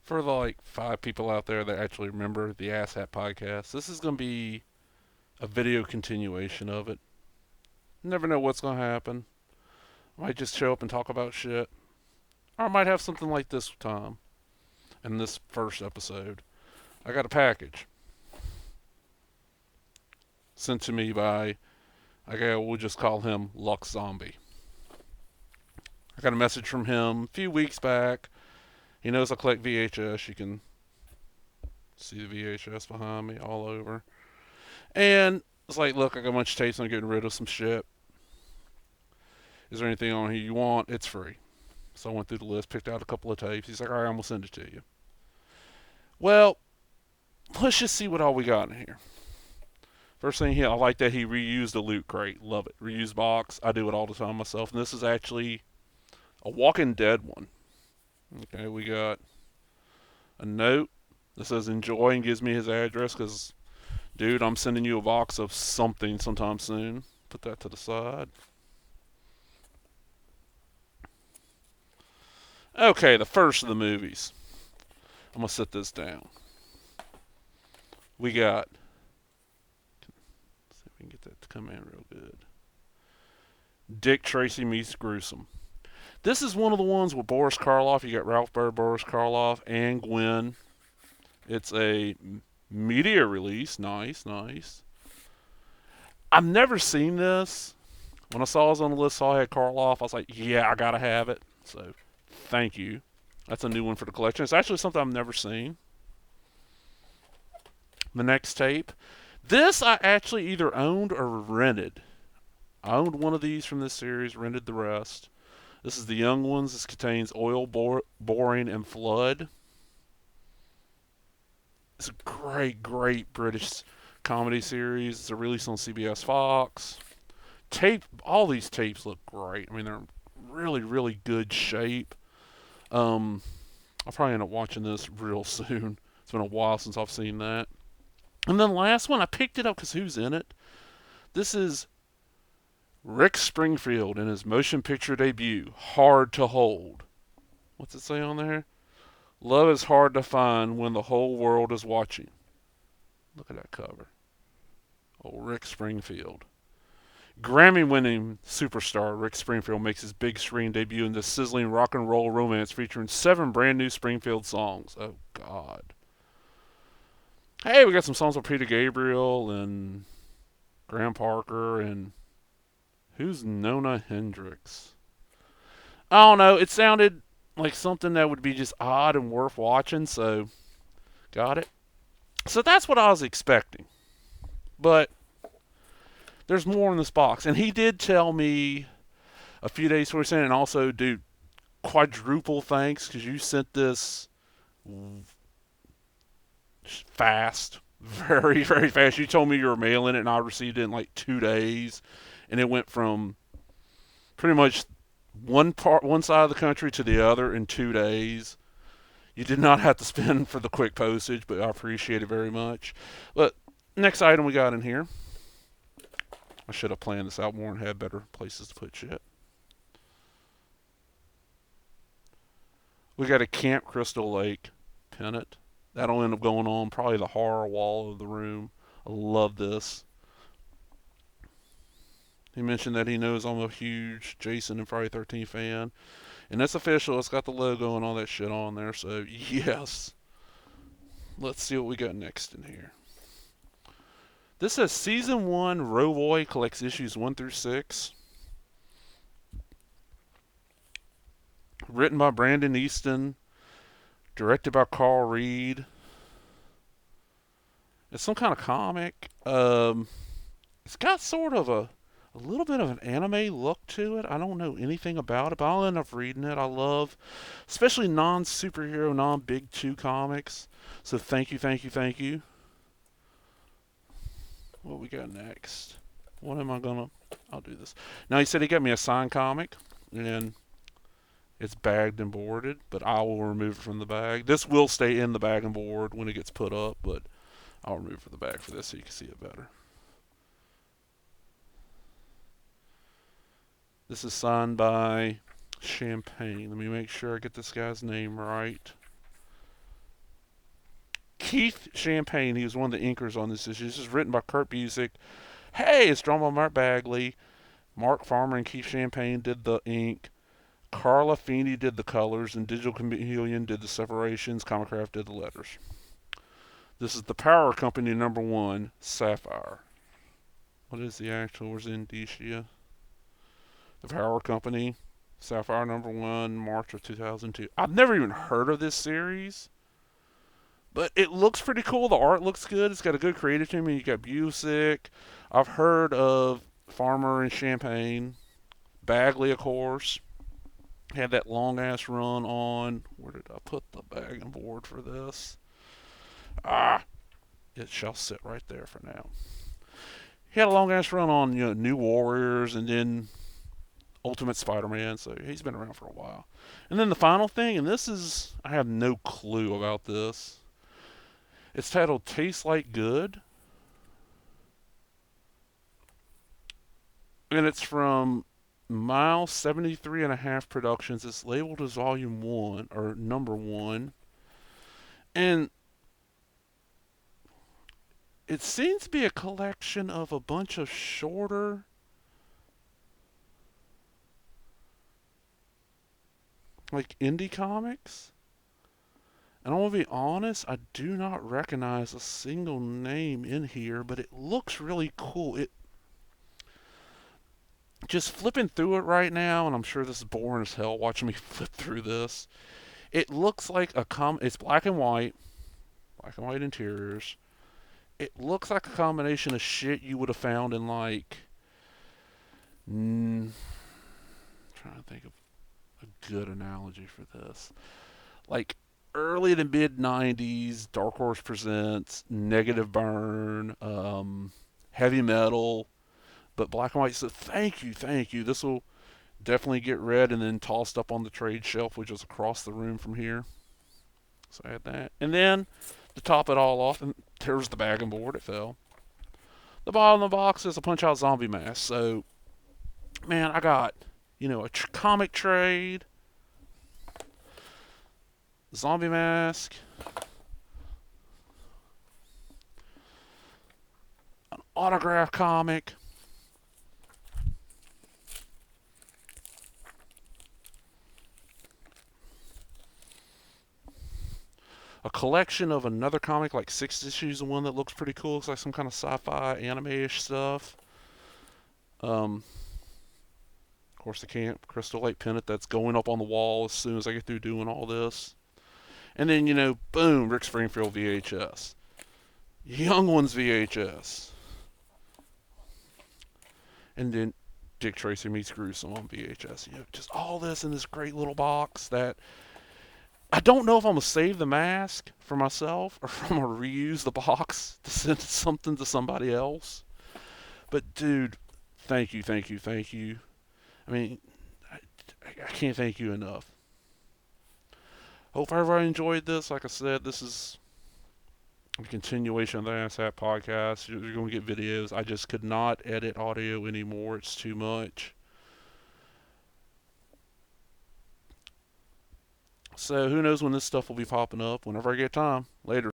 For the like 5 people out there that actually remember the Asshat Podcast, this is going to be a video continuation of it. Never know what's going to happen. I might just show up and talk about shit. Or I might have something like this time in this first episode. I got a package sent to me by, okay, we'll just call him Lux Zombie. I got a message from him a few weeks back. He knows I collect VHS. You can see the VHS behind me all over. And it's like, look, I got a bunch of tapes. I'm getting rid of some shit. Is there anything on here you want? It's free. So I went through the list, picked out a couple of tapes. He's like, all right, I'm going to send it to you. Well, let's just see what all we got in here. First thing here, I like that he reused a loot crate. Love it. Reused box. I do it all the time myself. And this is actually a Walking Dead one. Okay, we got a note that says enjoy and gives me his address because, dude, I'm sending you a box of something sometime soon. Put that to the side. Okay, the first of the movies. I'm going to set this down. We got, let's see if we can get that to come in real good. Dick Tracy Meets Gruesome. This is one of the ones with Boris Karloff. You got Ralph Baer, Boris Karloff, and Gwen. It's a media release. Nice, nice. I've never seen this. When I saw it was on the list, saw I had Karloff, I was like, yeah, I gotta have it. So, thank you. That's a new one for the collection. It's actually something I've never seen. The next tape. This I actually either owned or rented. I owned one of these from this series, rented the rest. This is the Young Ones. This contains Oil, Boring, and Flood. It's a great, great British comedy series. It's a release on CBS Fox. All these tapes look great. I mean, they're in really, really good shape. I'll probably end up watching this real soon. It's been a while since I've seen that. And then last one, I picked it up because who's in it? This is Rick Springfield in his motion picture debut, Hard to Hold. What's it say on there? Love is hard to find when the whole world is watching. Look at that cover. Oh, Rick Springfield. Grammy-winning superstar Rick Springfield makes his big screen debut in this sizzling rock and roll romance featuring 7 brand new Springfield songs. Oh, God. Hey, we got some songs with Peter Gabriel and Graham Parker and who's Nona Hendrix? I don't know. It sounded like something that would be just odd and worth watching, so got it. So that's what I was expecting. But there's more in this box. And he did tell me a few days before he sent it, and also, dude, quadruple thanks because you sent this fast. Very, very fast. You told me you were mailing it, and I received it in like 2 days. And it went from pretty much one side of the country to the other in 2 days. You did not have to spend for the quick postage, but I appreciate it very much. But next item we got in here. I should have planned this out more and had better places to put shit. We got a Camp Crystal Lake pennant. That'll end up going on probably the horror wall of the room. I love this. He mentioned that he knows I'm a huge Jason and Friday 13 fan. And that's official. It's got the logo and all that shit on there. So, yes. Let's see what we got next in here. This says Season 1 Rovoy collects issues 1 through 6. Written by Brandon Easton. Directed by Carl Reed. It's some kind of comic. It's got sort of a little bit of an anime look to it. I don't know anything about it, but I'll end up reading it. I love, especially non-superhero, non-Big 2 comics. So thank you, thank you, thank you. What we got next? What am I gonna... I'll do this. Now, he said he got me a signed comic, and it's bagged and boarded, but I will remove it from the bag. This will stay in the bag and board when it gets put up, but I'll remove it from the bag for this so you can see it better. This is signed by Champagne. Let me make sure I get this guy's name right. Keith Champagne, he was one of the inkers on this issue. This is written by Kurt Busiek. Hey, it's drawn by Mark Bagley. Mark Farmer and Keith Champagne did the ink. Carla Feeney did the colors, and Digital Chameleon did the separations. Comicraft did the letters. This is the Power Company #1, Sapphire. What is the actual? Where's Indicia? The Power Company, Sapphire #1, March of 2002. I've never even heard of this series, but it looks pretty cool. The art looks good. It's got a good creative team. You got Busiek. I've heard of Farmer and Champagne. Bagley, of course. Had that long ass run on. Where did I put the bag and board for this? It shall sit right there for now. He had a long ass run on, New Warriors and then Ultimate Spider-Man, so he's been around for a while. And then the final thing, and this is, I have no clue about this. It's titled Tastes Like Good. And it's from Mile 73.5 Productions. It's labeled as Volume 1, or #1. And it seems to be a collection of a bunch of shorter, like, indie comics. And I want to be honest, I do not recognize a single name in here, but it looks really cool. Just flipping through it right now, and I'm sure this is boring as hell watching me flip through this. It looks like it's black and white interiors. It looks like a combination of shit you would have found in, like, trying to think of a good analogy for this. Like, early to mid 90s, Dark Horse Presents, Negative Burn, Heavy Metal, but black and white. So thank you. This will definitely get read and then tossed up on the trade shelf, which is across the room from here. So I had that. And then, to top it all off, and there's the bag and board, it fell. The bottom of the box is a Punch-Out Zombie mask. So, man, I got, a comic trade, zombie mask, an autograph comic, a collection of another comic, like 6 issues of one that looks pretty cool. Looks like some kind of sci-fi anime-ish stuff. Of course, the Camp Crystal Lake pennant that's going up on the wall as soon as I get through doing all this. And then, boom, Rick Springfield VHS. Young Ones VHS. And then Dick Tracy Meets Gruesome on VHS. Just all this in this great little box that I don't know if I'm going to save the mask for myself or if I'm going to reuse the box to send something to somebody else. But, dude, thank you. I mean, I can't thank you enough. Hope everybody enjoyed this. Like I said, this is a continuation of the Asshat Podcast. You're going to get videos. I just could not edit audio anymore. It's too much. So who knows when this stuff will be popping up. Whenever I get time. Later.